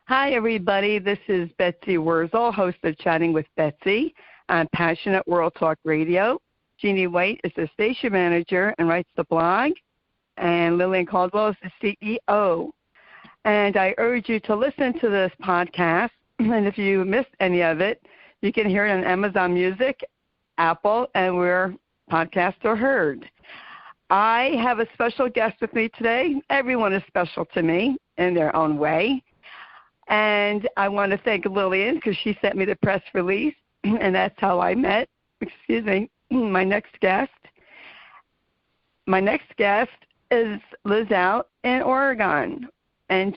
Hi, everybody. This is Betsy Wurzel, host of Chatting with Betsy on Passionate World Talk Radio. Jeannie White is the station manager and writes the blog, and Lillian Caldwell is the CEO. And I urge you to listen to this podcast, and if you missed any of it, you can hear it on Amazon Music, Apple, and where podcasts are heard. I have a special guest with me today. Everyone is special to me in their own way. And I want to thank Lillian because she sent me the press release, and that's how I met, my next guest. My next guest is Liz out in Oregon, and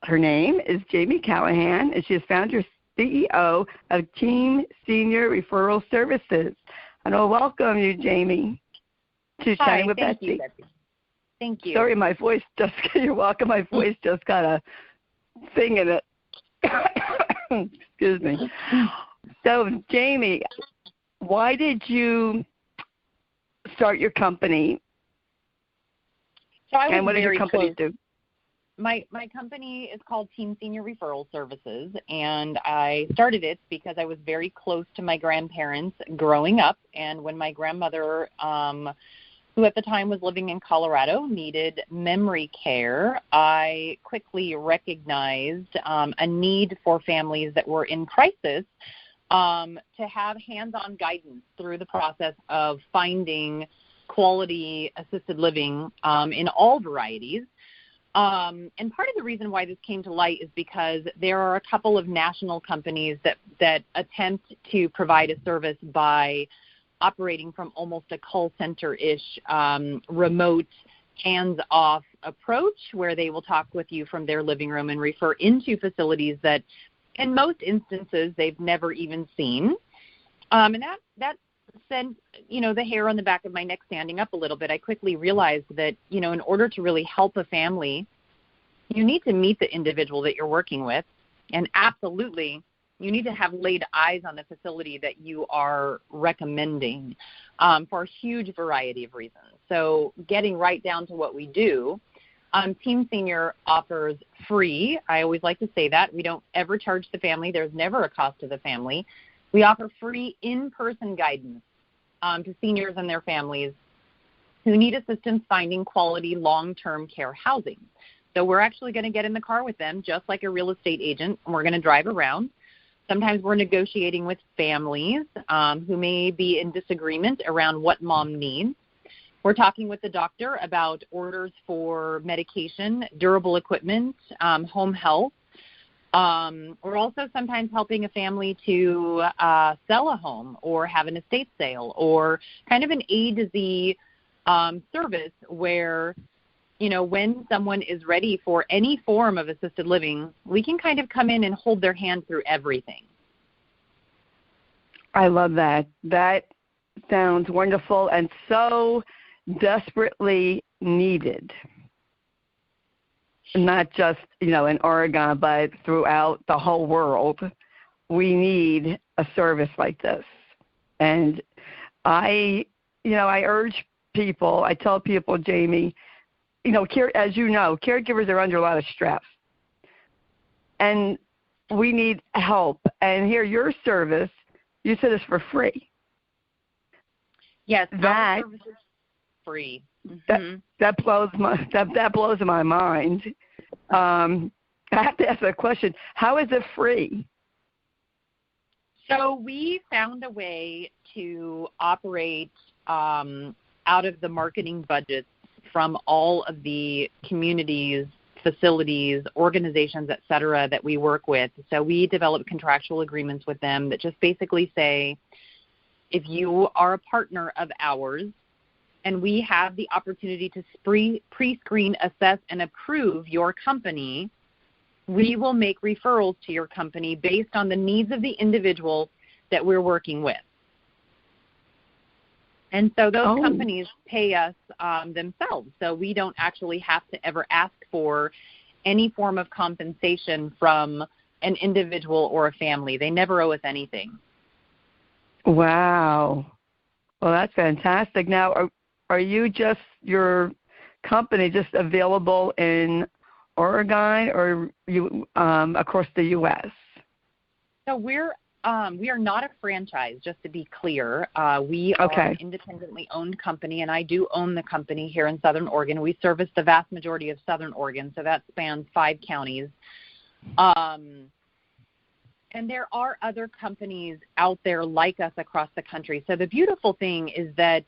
her name is Jamie Callahan, and she is founder CEO of Team Senior Referral Services. And I'll welcome you, Jamie, to Chatting with Betsy. You, Betsy. Thank you. Sorry, my voice you're welcome. My voice just got a thing in it. Excuse me. So, Jamie, why did you start your company? And what does your company do? My company is called Team Senior Referral Services, and I started it because I was very close to my grandparents growing up, and when my grandmother, who at the time was living in Colorado, needed memory care, I quickly recognized a need for families that were in crisis to have hands-on guidance through the process of finding quality assisted living in all varieties. And part of the reason why this came to light is because there are a couple of national companies that attempt to provide a service by operating from almost a call center-ish remote, hands-off approach where they will talk with you from their living room and refer into facilities that in most instances they've never even seen. And that sent, the hair on the back of my neck standing up a little bit. I quickly realized that, in order to really help a family, you need to meet the individual that you're working with, and absolutely you need to have laid eyes on the facility that you are recommending for a huge variety of reasons. So getting right down to what we do, Team Senior offers free. I always like to say that. We don't ever charge the family. There's never a cost to the family. We offer free in-person guidance to seniors and their families who need assistance finding quality long-term care housing. So we're actually going to get in the car with them just like a real estate agent, and we're going to drive around. Sometimes we're negotiating with families who may be in disagreement around what mom needs. We're talking with the doctor about orders for medication, durable equipment, home health. We're also sometimes helping a family to sell a home or have an estate sale, or kind of an A to Z service where, when someone is ready for any form of assisted living, we can kind of come in and hold their hand through everything. I love that. That sounds wonderful and so desperately needed. Not just, in Oregon, but throughout the whole world. We need a service like this. And I urge people, I tell people, Jamie, as you know, caregivers are under a lot of stress. And we need help. And here, your service, you said it's for free. Yes, our service is free. Mm-hmm. That blows my mind. I have to ask a question. How is it free? So we found a way to operate out of the marketing budgets from all of the communities, facilities, organizations, et cetera, that we work with. So we develop contractual agreements with them that just basically say, if you are a partner of ours, and we have the opportunity to pre-screen, assess, and approve your company, we will make referrals to your company based on the needs of the individual that we're working with. And so those companies pay us themselves, so we don't actually have to ever ask for any form of compensation from an individual or a family. They never owe us anything. Wow. Well, that's fantastic. Now, are you your company just available in Oregon, or you across the U.S.? So we are not a franchise, just to be clear. We are an independently owned company, and I do own the company here in Southern Oregon. We service the vast majority of Southern Oregon, so that spans 5 counties. And there are other companies out there like us across the country. So the beautiful thing is that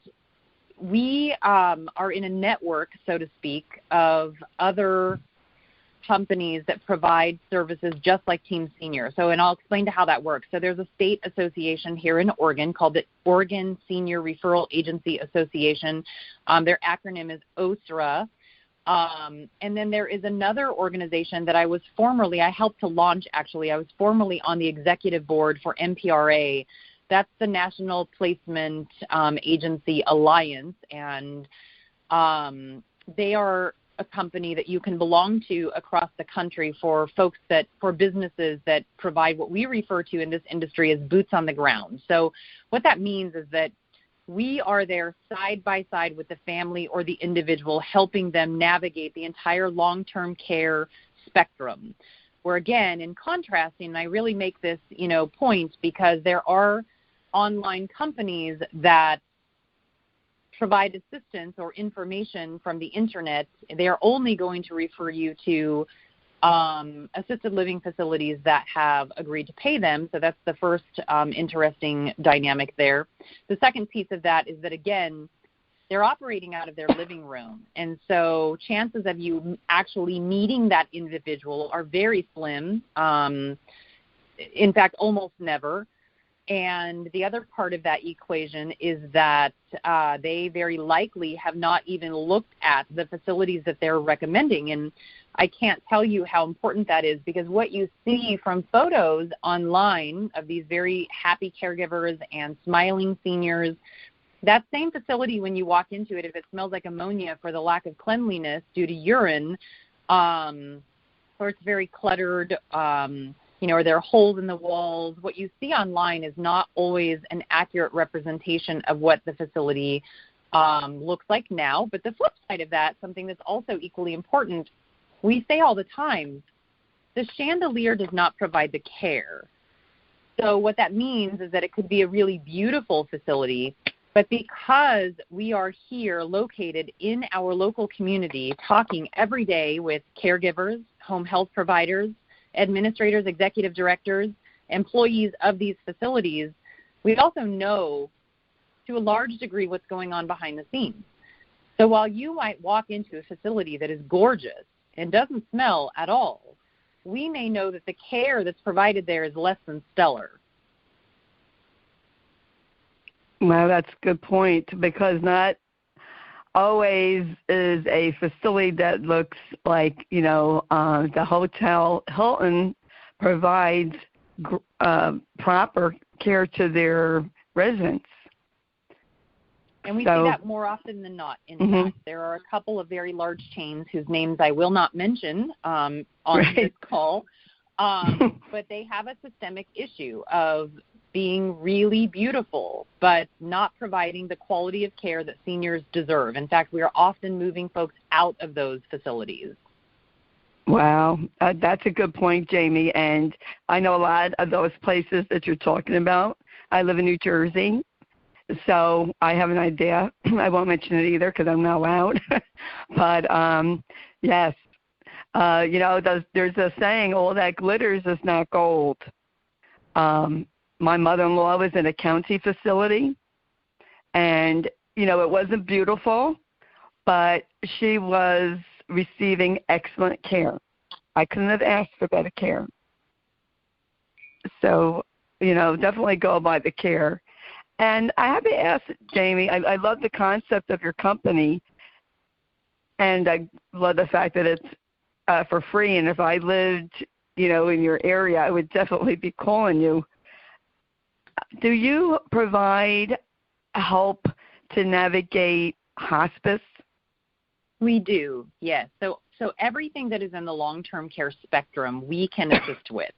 we are in a network, so to speak, of other companies that provide services just like Team Senior. And I'll explain to how that works. So there's a state association here in Oregon called the Oregon Senior Referral Agency Association. Their acronym is OSRA. And then there is another organization that I helped to launch, actually. I was formerly on the executive board for MPRA. That's the National Placement Agency Alliance, and they are a company that you can belong to across the country for businesses that provide what we refer to in this industry as boots on the ground. So what that means is that we are there side by side with the family or the individual, helping them navigate the entire long-term care spectrum. Where, again, in contrasting, and I really make this, point because there are online companies that provide assistance or information from the internet. They are only going to refer you to assisted living facilities that have agreed to pay them. So that's the first interesting dynamic there. The second piece of that is that, again, they're operating out of their living room. And so chances of you actually meeting that individual are very slim, in fact, almost never. And the other part of that equation is that they very likely have not even looked at the facilities that they're recommending. And I can't tell you how important that is, because what you see from photos online of these very happy caregivers and smiling seniors, that same facility, when you walk into it, if it smells like ammonia for the lack of cleanliness due to urine, or it's very cluttered, or there are holes in the walls, what you see online is not always an accurate representation of what the facility looks like now. But the flip side of that, something that's also equally important, we say all the time, the chandelier does not provide the care. So what that means is that it could be a really beautiful facility, but because we are here located in our local community, talking every day with caregivers, home health providers, administrators, executive directors, employees of these facilities, we also know to a large degree what's going on behind the scenes. So while you might walk into a facility that is gorgeous and doesn't smell at all, we may know that the care that's provided there is less than stellar. Well, that's a good point, because not always is a facility that looks like, the Hotel Hilton provides proper care to their residents. And we see that more often than not. In fact, there are a couple of very large chains whose names I will not mention on this call, but they have a systemic issue of being really beautiful, but not providing the quality of care that seniors deserve. In fact, we are often moving folks out of those facilities. Wow, that's a good point, Jamie. And I know a lot of those places that you're talking about. I live in New Jersey, so I have an idea. I won't mention it either because I'm not allowed. But, yes, there's a saying, all that glitters is not gold. My mother-in-law was in a county facility, and, it wasn't beautiful, but she was receiving excellent care. I couldn't have asked for better care. So, definitely go by the care. And I have to ask, Jamie, I love the concept of your company, and I love the fact that it's for free. And if I lived, in your area, I would definitely be calling you. Do you provide help to navigate hospice? We do, yes. So everything that is in the long-term care spectrum, we can assist with.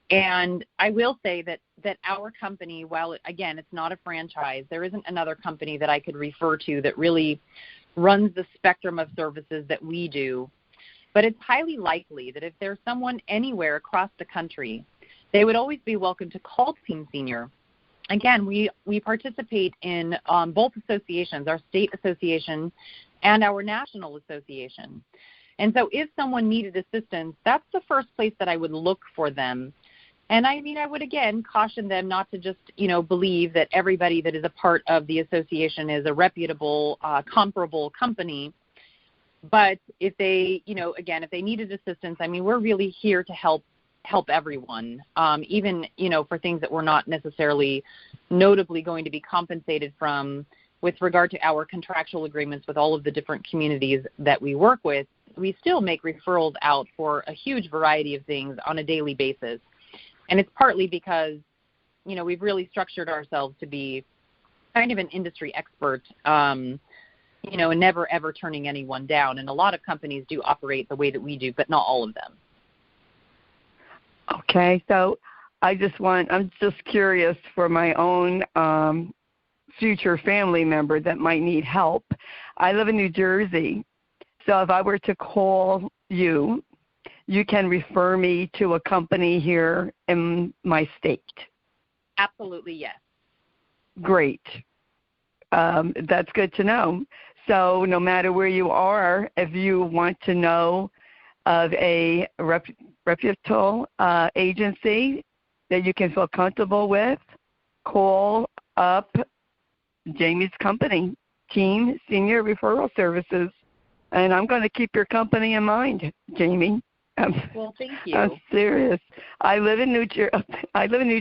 And I will say that our company, while, again, it's not a franchise, there isn't another company that I could refer to that really runs the spectrum of services that we do. But it's highly likely that if there's someone anywhere across the country, they would always be welcome to call Team Senior. Again, we participate in both associations, our state association and our national association. And so if someone needed assistance, that's the first place that I would look for them. And I mean, I would, again, caution them not to just, believe that everybody that is a part of the association is a reputable, comparable company. But if they, again, if they needed assistance, I mean, we're really here to help everyone, even, for things that we're not necessarily notably going to be compensated from with regard to our contractual agreements with all of the different communities that we work with. We still make referrals out for a huge variety of things on a daily basis. And it's partly because, we've really structured ourselves to be kind of an industry expert, and never, ever turning anyone down. And a lot of companies do operate the way that we do, but not all of them. Okay, so I'm just curious for my own future family member that might need help. I live in New Jersey, so if I were to call you, you can refer me to a company here in my state. Absolutely, yes. Great. That's good to know. So no matter where you are, if you want to know of a reputable agency that you can feel comfortable with, call up Jamie's company, Team Senior Referral Services. And I'm going to keep your company in mind, Jamie. Well, thank you. I'm serious. I live in New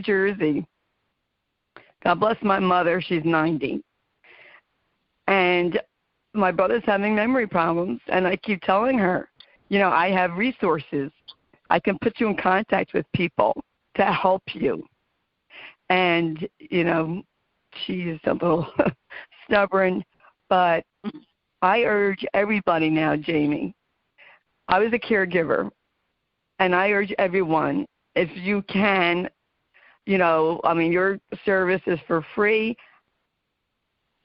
Jersey. God bless my mother. She's 90. And my brother's having memory problems. And I keep telling her, I have resources. I can put you in contact with people to help you. And, she's a little stubborn. But I urge everybody now, Jamie. I was a caregiver. And I urge everyone, if you can, your service is for free.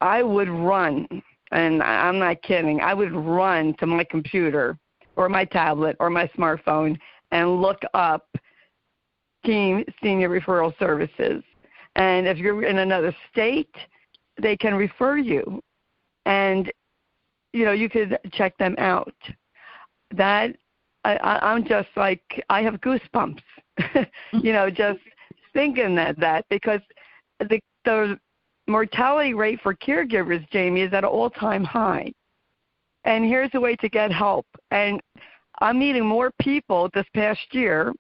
I would run, and I'm not kidding, I would run to my computer or my tablet or my smartphone and look up Team Senior Referral Services. And if you're in another state, they can refer you. And, you could check them out. That I'm just like, I have goosebumps, just thinking that because the mortality rate for caregivers, Jamie, is at an all-time high. And here's a way to get help. And I'm meeting more people this past year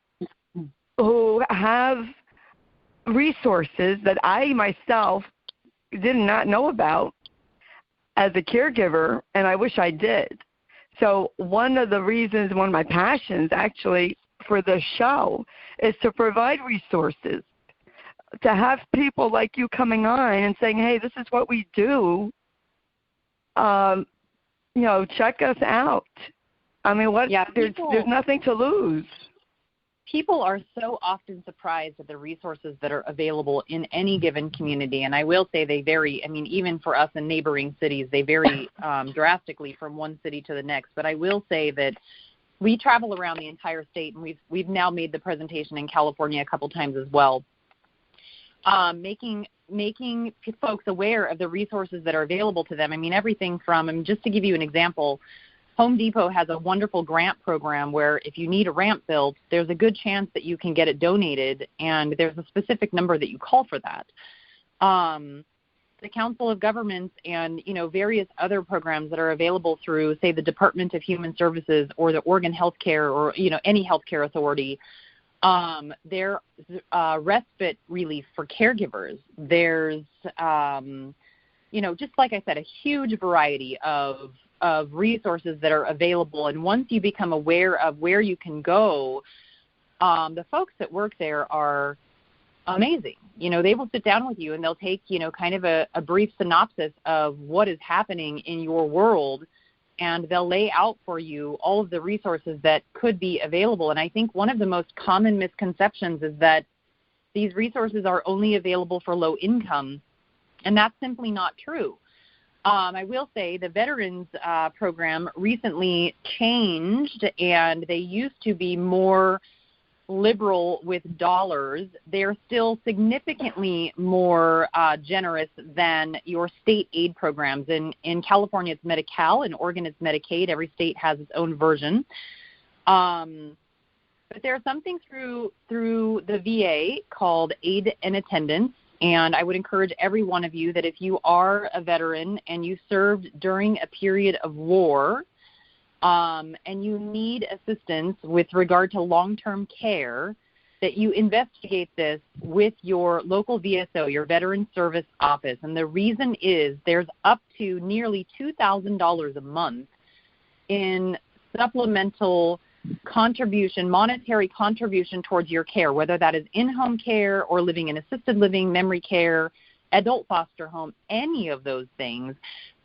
who have resources that I myself did not know about as a caregiver, and I wish I did. So one of my passions actually for the show is to provide resources, to have people like you coming on and saying, hey, this is what we do. Check us out. I mean, there's nothing to lose. People are so often surprised at the resources that are available in any given community. And I will say they vary. I mean, even for us in neighboring cities, they vary drastically from one city to the next. But I will say that we travel around the entire state, and we've now made the presentation in California a couple times as well, making folks aware of the resources that are available to them. I mean, everything from, just to give you an example, Home Depot has a wonderful grant program where if you need a ramp built, there's a good chance that you can get it donated, and there's a specific number that you call for that. The Council of Governments and, various other programs that are available through, say, the Department of Human Services or the Oregon Healthcare or, any healthcare authority, there's respite relief for caregivers. There's, just like I said, a huge variety of resources that are available. And once you become aware of where you can go, the folks that work there are amazing. They will sit down with you and they'll take, kind of a brief synopsis of what is happening in your world, and they'll lay out for you all of the resources that could be available. And I think one of the most common misconceptions is that these resources are only available for low income, and that's simply not true. I will say the Veterans Program recently changed, and they used to be more liberal with dollars. They're still significantly more generous than your state aid programs. In California, it's Medi-Cal. In Oregon, it's Medicaid. Every state has its own version. But there's something through the VA called aid and attendance. And I would encourage every one of you that if you are a veteran and you served during a period of war and you need assistance with regard to long-term care, that you investigate this with your local VSO, your Veteran Service Office. And the reason is there's up to nearly $2,000 a month in supplemental contribution, monetary contribution towards your care, whether that is in-home care or living in assisted living, memory care, adult foster home, any of those things.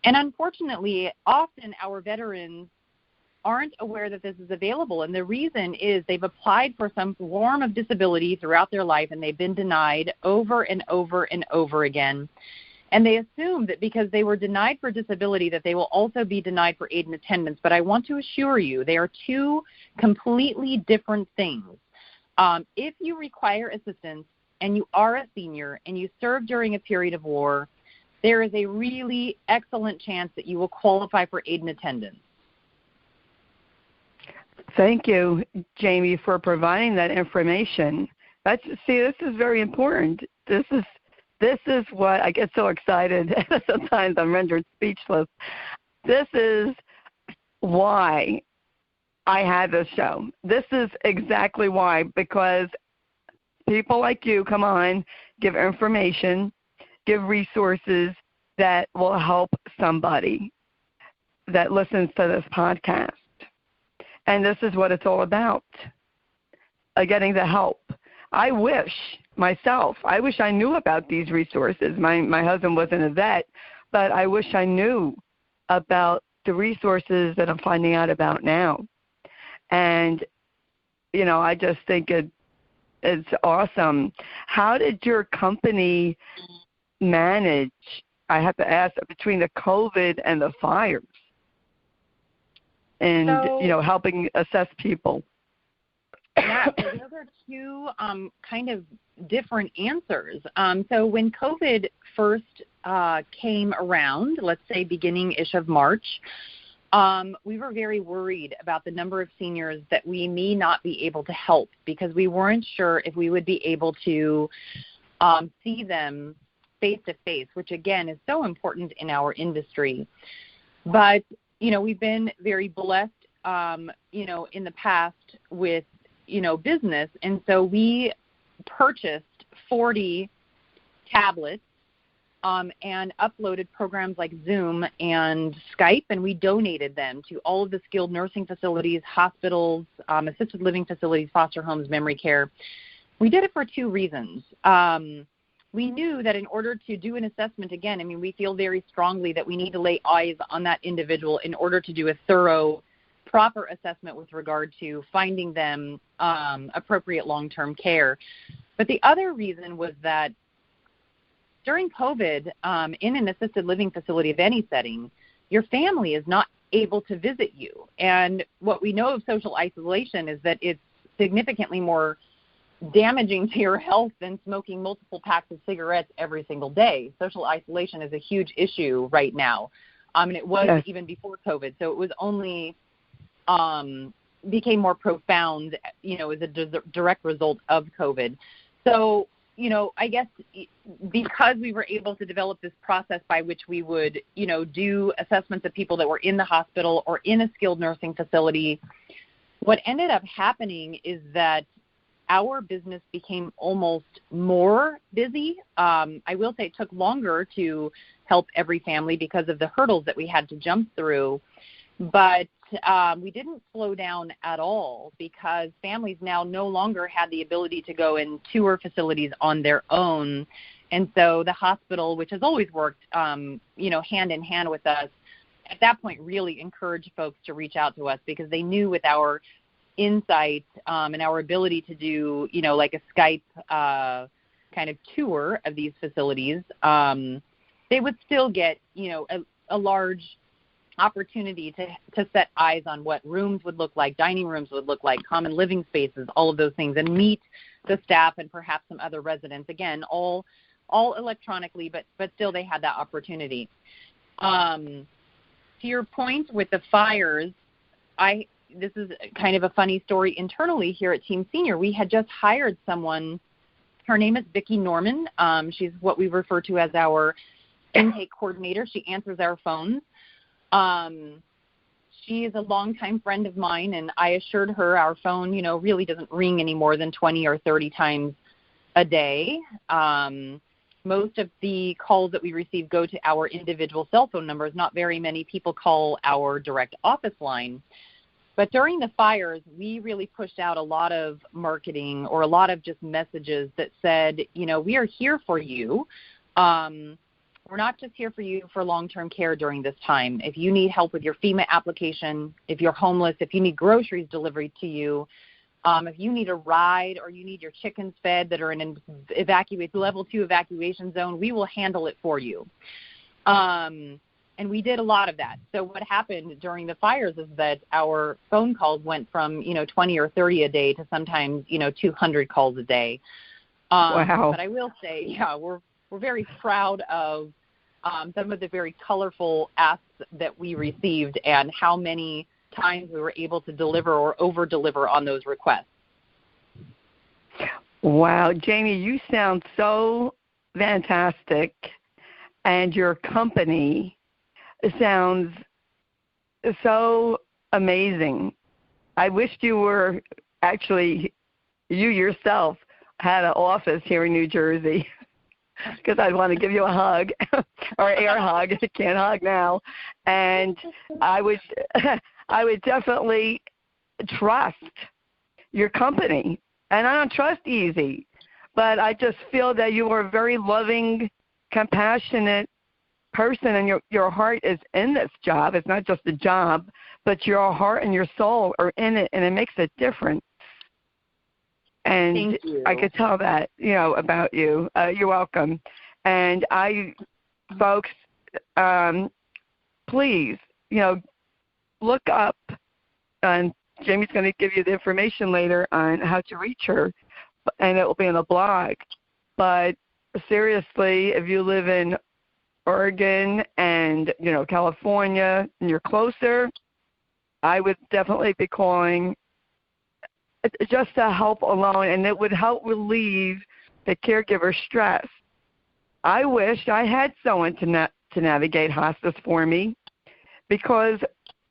And unfortunately, often our veterans aren't aware that this is available. And the reason is they've applied for some form of disability throughout their life, and they've been denied over and over and over again. And they assume that because they were denied for disability that they will also be denied for aid and attendance. But I want to assure you they are two completely different things. If you require assistance and you are a senior and you serve during a period of war, there is a really excellent chance that you will qualify for aid and attendance. Thank you, Jamie, for providing that information. This is very important. This is what I get so excited. Sometimes I'm rendered speechless. This is why I had this show. This is exactly why, because people like you come on, give information, give resources that will help somebody that listens to this podcast. And this is what it's all about, getting the help. I wish I knew about these resources. My husband wasn't a vet, but I wish I knew about the resources that I'm finding out about now. And, I just think it's awesome. How did your company manage, I have to ask, between the COVID and the fires and, helping assess people? Yeah, so those are two kind of different answers. So when COVID first came around, let's say beginning-ish of March, we were very worried about the number of seniors that we may not be able to help because we weren't sure if we would be able to see them face-to-face, which, again, is so important in our industry. But, we've been very blessed, in the past with business. And so we purchased 40 tablets and uploaded programs like Zoom and Skype, and we donated them to all of the skilled nursing facilities, hospitals, assisted living facilities, foster homes, memory care. We did it for two reasons. We knew that in order to do an assessment, again, we feel very strongly that we need to lay eyes on that individual in order to do a thorough, proper assessment with regard to finding them appropriate long-term care. But the other reason was that during COVID, in an assisted living facility of any setting, your family is not able to visit you. And what we know of social isolation is that it's significantly more damaging to your health than smoking multiple packs of cigarettes every single day. Social isolation is a huge issue right now. And it was even before COVID. So it was only became more profound, as a direct result of COVID. So, I guess because we were able to develop this process by which we would, do assessments of people that were in the hospital or in a skilled nursing facility, what ended up happening is that our business became almost more busy. I will say it took longer to help every family because of the hurdles that we had to jump through. But we didn't slow down at all because families now no longer had the ability to go and tour facilities on their own. And so the hospital, which has always worked, hand in hand with us, at that point really encouraged folks to reach out to us because they knew with our insight and our ability to do, like a Skype kind of tour of these facilities, they would still get, a large opportunity to set eyes on what rooms would look like, dining rooms would look like, common living spaces, all of those things, and meet the staff and perhaps some other residents. Again, all electronically, but still they had that opportunity. To your point with the fires, this is kind of a funny story internally here at Team Senior. We had just hired someone. Her name is Vicki Norman. She's what we refer to as our intake coordinator. She answers our phones. She is a longtime friend of mine, and I assured her our phone, really doesn't ring any more than 20 or 30 times a day. Most of the calls that we receive go to our individual cell phone numbers. Not very many people call our direct office line. But during the fires, we really pushed out a lot of marketing or a lot of just messages that said, we are here for you. We're not just here for you for long-term care during this time. If you need help with your FEMA application, if you're homeless, if you need groceries delivered to you, if you need a ride or you need your chickens fed that are in an level 2 evacuation zone, we will handle it for you. And we did a lot of that. So what happened during the fires is that our phone calls went from, 20 or 30 a day to sometimes, 200 calls a day. Wow. But I will say, we're very proud of some of the very colorful asks that we received and how many times we were able to deliver or over-deliver on those requests. Wow. Jamie, you sound so fantastic, and your company sounds so amazing. I wished you were actually, you yourself had an office here in New Jersey, because I'd want to give you a hug or air hug. I can't hug now. And I would definitely trust your company. And I don't trust easy, but I just feel that you are a very loving, compassionate person, and your heart is in this job. It's not just a job, but your heart and your soul are in it, and it makes a difference. And Thank you. I could tell that, about you. You're welcome. And folks, please, look up, and Jamie's going to give you the information later on how to reach her, and it will be in the blog. But seriously, if you live in Oregon and, California, and you're closer, I would definitely be calling just to help alone, and it would help relieve the caregiver stress. I wish I had someone to navigate hospice for me, because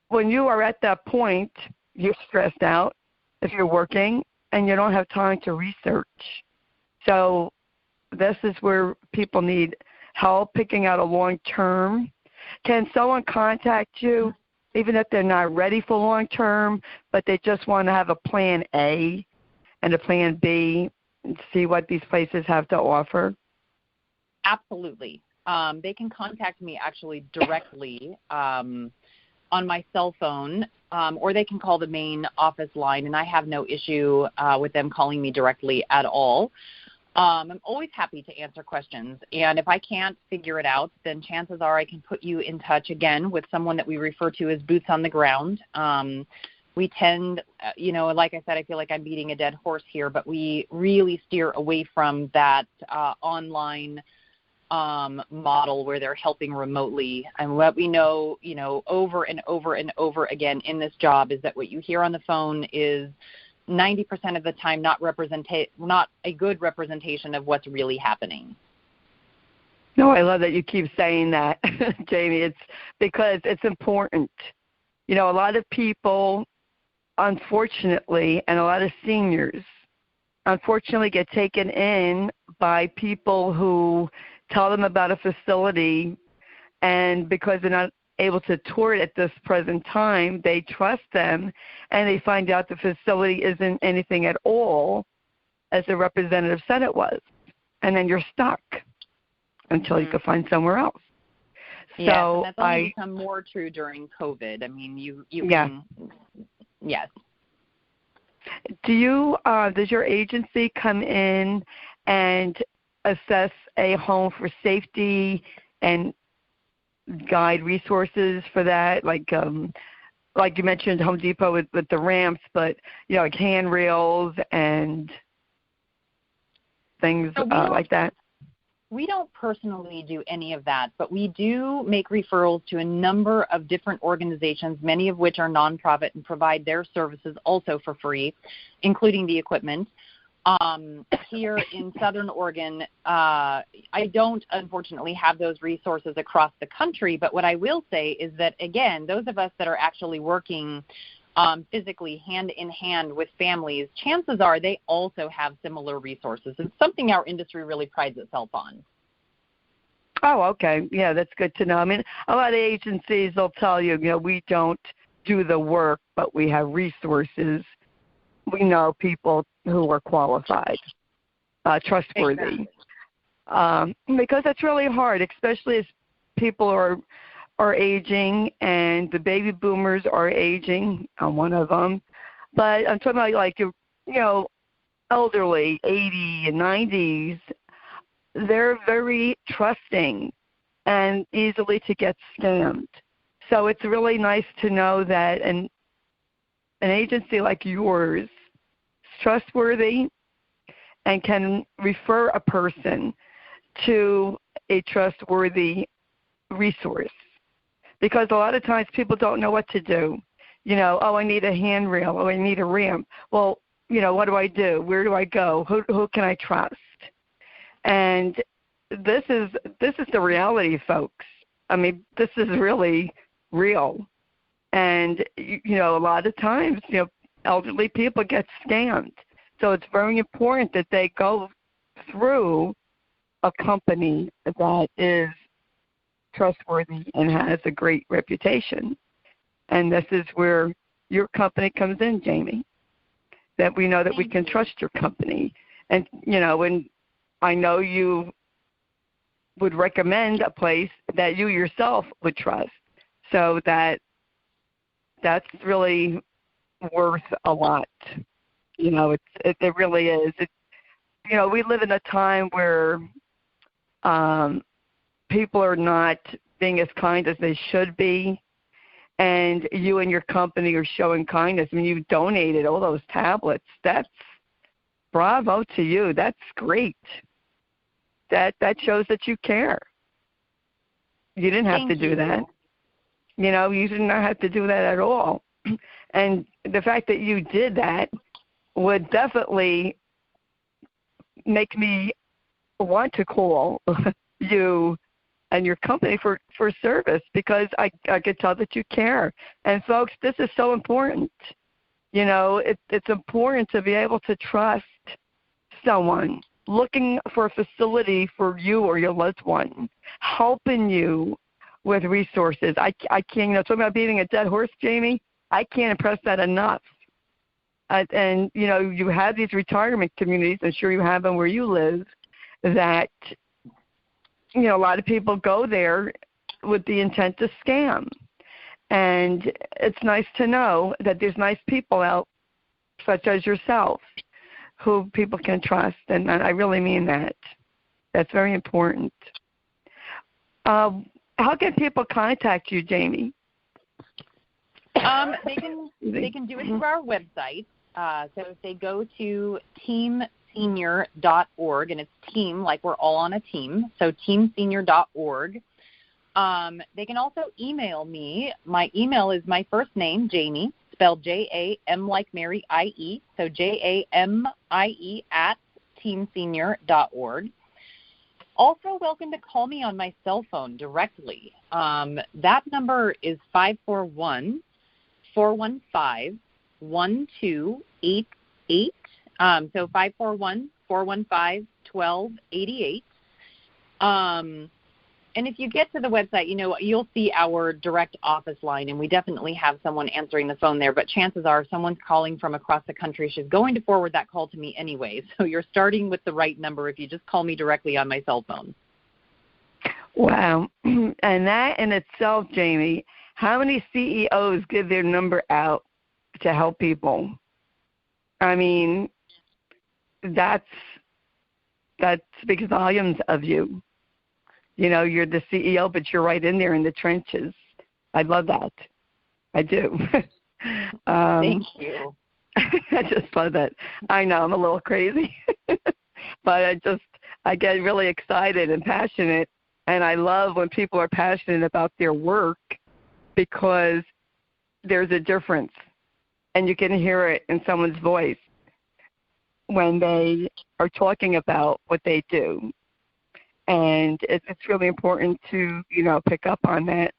when you are at that point, you're stressed out if you're working, and you don't have time to research. So this is where people need help picking out a long-term. Can someone contact you, even if they're not ready for long-term, but they just want to have a plan A and a plan B and see what these places have to offer? Absolutely. They can contact me actually directly on my cell phone, or they can call the main office line, and I have no issue with them calling me directly at all. I'm always happy to answer questions, and if I can't figure it out, then chances are I can put you in touch again with someone that we refer to as boots on the ground. We tend, like I said, I feel like I'm beating a dead horse here, but we really steer away from that online model where they're helping remotely. And what we know, over and over and over again in this job is that what you hear on the phone is 90% of the time not a good representation of what's really happening. No, I love that you keep saying that, Jamie. It's because it's important. A lot of people, unfortunately, and a lot of seniors, unfortunately, get taken in by people who tell them about a facility, and because they're not able to tour it at this present time, they trust them, and they find out the facility isn't anything at all as the representative said it was. And then you're stuck until you can find somewhere else. Yeah, so and that's only become more true during COVID. I mean, you can, yes. Does your agency come in and assess a home for safety and guide resources for that, like you mentioned Home Depot with the ramps, but like handrails and things like that? We don't personally do any of that, but we do make referrals to a number of different organizations, many of which are nonprofit and provide their services also for free, including the equipment. Here in Southern Oregon, I don't unfortunately have those resources across the country, but what I will say is that, again, those of us that are actually working physically hand in hand with families, chances are they also have similar resources. It's something our industry really prides itself on. Oh, okay. Yeah, that's good to know. I mean, a lot of agencies will tell you, we don't do the work, but we have resources. We know people who are qualified, trustworthy. Exactly. Because it's really hard, especially as people are aging, and the baby boomers are aging. I'm one of them. But I'm talking about elderly, 80 and 90s. They're very trusting and easily to get scammed. So it's really nice to know that an agency like yours is trustworthy and can refer a person to a trustworthy resource. Because a lot of times people don't know what to do. I need a handrail. Oh, I need a ramp. Well, what do I do? Where do I go? Who can I trust? And this is the reality, folks. I mean, this is really real. And, a lot of times, elderly people get scammed. So it's very important that they go through a company that is trustworthy and has a great reputation. And this is where your company comes in, Jamie, that we know that we can trust your company. And, and I know you would recommend a place that you yourself would trust. So that's really worth a lot. It really is. We live in a time where people are not being as kind as they should be, and you and your company are showing kindness. I mean, you donated all those tablets. That's bravo to you. That's great. That shows that you care. You didn't have to do that. You did not have to do that at all. And the fact that you did that would definitely make me want to call you and your company for service, because I could tell that you care. And folks, this is so important. It's important to be able to trust someone looking for a facility for you or your loved one, helping you with resources. I can't, talking about beating a dead horse, Jamie, I can't impress that enough. And, you have these retirement communities, I'm sure you have them where you live, that, a lot of people go there with the intent to scam. And it's nice to know that there's nice people out, such as yourself, who people can trust. And I really mean that. That's very important. How can people contact you, Jamie? They can do it through our website. So if they go to teamsenior.org, and it's team like we're all on a team, so teamsenior.org. They can also email me. My email is my first name, Jamie, spelled J-A-M like Mary, I-E, so J-A-M-I-E @teamsenior.org. Also welcome to call me on my cell phone directly. That number is 541-415-1288. So 541-415-1288. And if you get to the website, you'll see our direct office line, and we definitely have someone answering the phone there. But chances are someone's calling from across the country. She's going to forward that call to me anyway. So you're starting with the right number if you just call me directly on my cell phone. Wow. And that in itself, Jamie, how many CEOs give their number out to help people? I mean, that speaks volumes of you. You're the CEO, but you're right in there in the trenches. I love that. I do. Thank you. I just love that. I know I'm a little crazy, but I get really excited and passionate, and I love when people are passionate about their work because there's a difference, and you can hear it in someone's voice when they are talking about what they do. And it's really important to, pick up on that.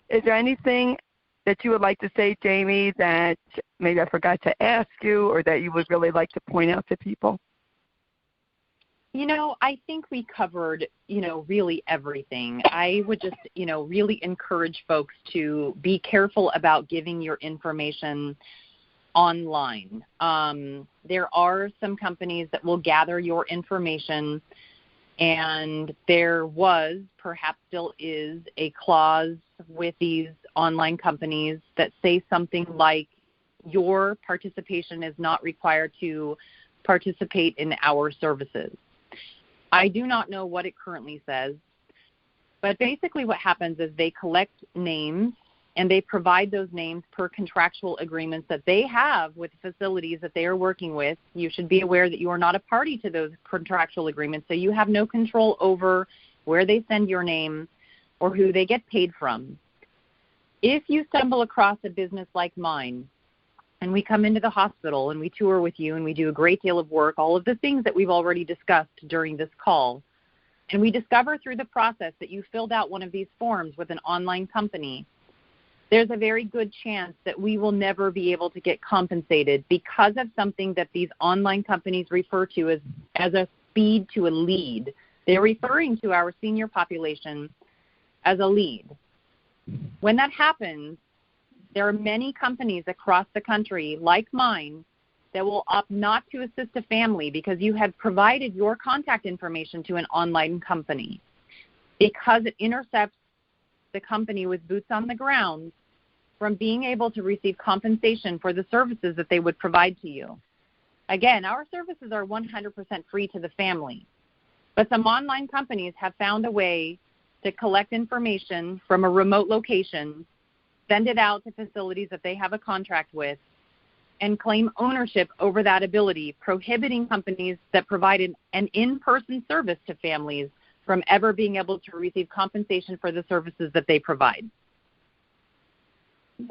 Is there anything that you would like to say, Jamie, that maybe I forgot to ask you or that you would really like to point out to people? I think we covered, really everything. I would just, really encourage folks to be careful about giving your information online. There are some companies that will gather your information, and there was, perhaps still is, a clause with these online companies that say something like, your participation is not required to participate in our services. I do not know what it currently says, but basically what happens is they collect names and they provide those names per contractual agreements that they have with facilities that they are working with. You should be aware that you are not a party to those contractual agreements, so you have no control over where they send your name or who they get paid from. If you stumble across a business like mine, and we come into the hospital and we tour with you and we do a great deal of work, all of the things that we've already discussed during this call, and we discover through the process that you filled out one of these forms with an online company, there's a very good chance that we will never be able to get compensated because of something that these online companies refer to as a speed to a lead. They're referring to our senior population as a lead. When that happens, there are many companies across the country, like mine, that will opt not to assist a family because you have provided your contact information to an online company. Because it intercepts the company with boots on the ground from being able to receive compensation for the services that they would provide to you. Again, our services are 100% free to the family, but some online companies have found a way to collect information from a remote location, send it out to facilities that they have a contract with, and claim ownership over that ability, prohibiting companies that provided an in-person service to families from ever being able to receive compensation for the services that they provide.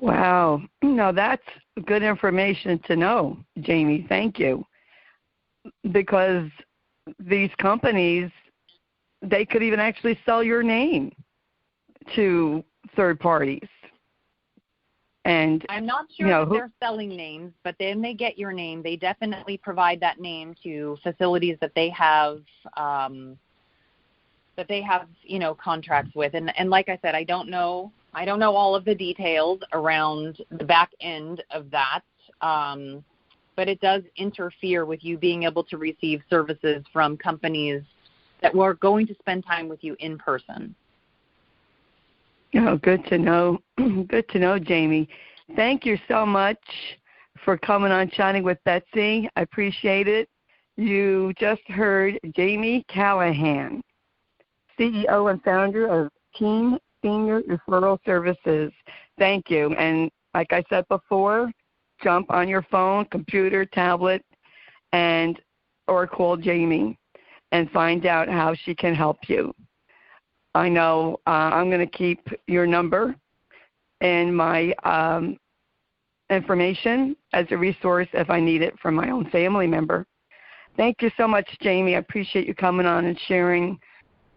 Wow. No, that's good information to know, Jamie. Thank you. Because these companies, they could even actually sell your name to third parties. And I'm not sure that they're selling names, but then they get your name. They definitely provide that name to facilities that they have contracts with. And like I said, I don't know all of the details around the back end of that, but it does interfere with you being able to receive services from companies that were going to spend time with you in person. Oh, good to know. Good to know, Jamie. Thank you so much for coming on Chatting with Betsy. I appreciate it. You just heard Jamie Callahan, CEO and founder of Team Senior Referral Services. Thank you. And like I said before, jump on your phone, computer, tablet, or call Jamie and find out how she can help you. I know I'm going to keep your number and my information as a resource if I need it from my own family member. Thank you so much, Jamie. I appreciate you coming on and sharing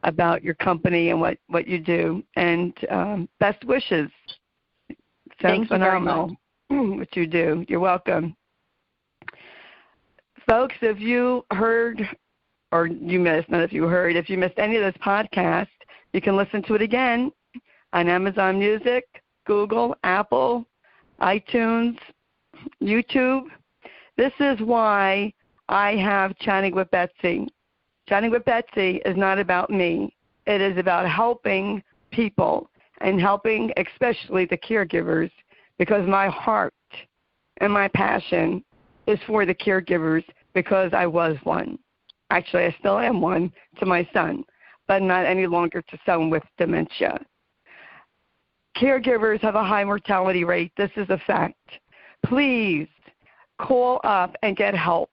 about your company and what you do. And best wishes. Sounds phenomenal what you do. You're welcome. Folks, if you heard, or you missed, not if you heard, if you missed any of this podcast, you can listen to it again on Amazon Music, Google, Apple, iTunes, YouTube. This is why I have Chatting with Betsy. Chatting with Betsy is not about me. It is about helping people and helping especially the caregivers, because my heart and my passion is for the caregivers because I was one. Actually, I still am one to my son. but not any longer to someone with dementia. Caregivers have a high mortality rate. This is a fact. Please call up and get help.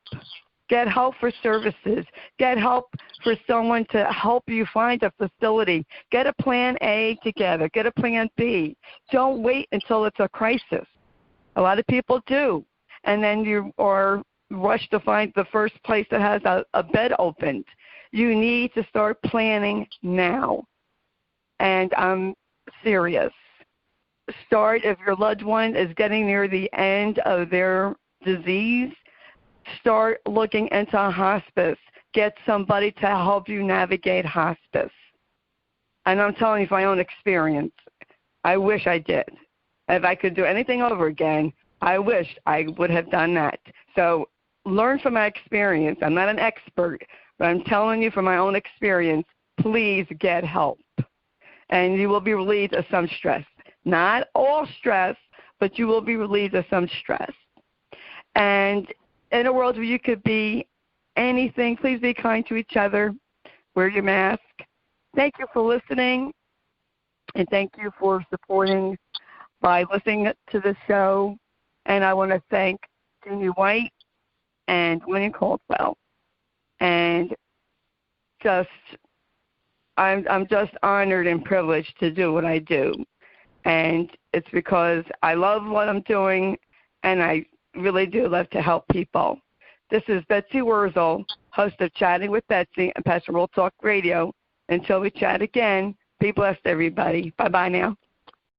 Get help for services. Get help for someone to help you find a facility. Get a plan A together. Get a plan B. Don't wait until it's a crisis. A lot of people do. And then you are rushed to find the first place that has a bed opened. You need to start planning now. And I'm serious. Start if your loved one is getting near the end of their disease. Start looking into hospice. Get somebody to help you navigate hospice. And I'm telling you from my own experience, I wish I did. If I could do anything over again, I wish I would have done that. So learn from my experience. I'm not an expert, but I'm telling you from my own experience, please get help. And you will be relieved of some stress. Not all stress, but you will be relieved of some stress. And in a world where you could be anything, please be kind to each other. Wear your mask. Thank you for listening, and thank you for supporting by listening to the show. And I want to thank Jamie White and William Caldwell. And I'm just honored and privileged to do what I do. And it's because I love what I'm doing, and I really do love to help people. This is Betsy Wurzel, host of Chatting with Betsy and Passion World Talk Radio. Until we chat again, be blessed, everybody. Bye-bye now.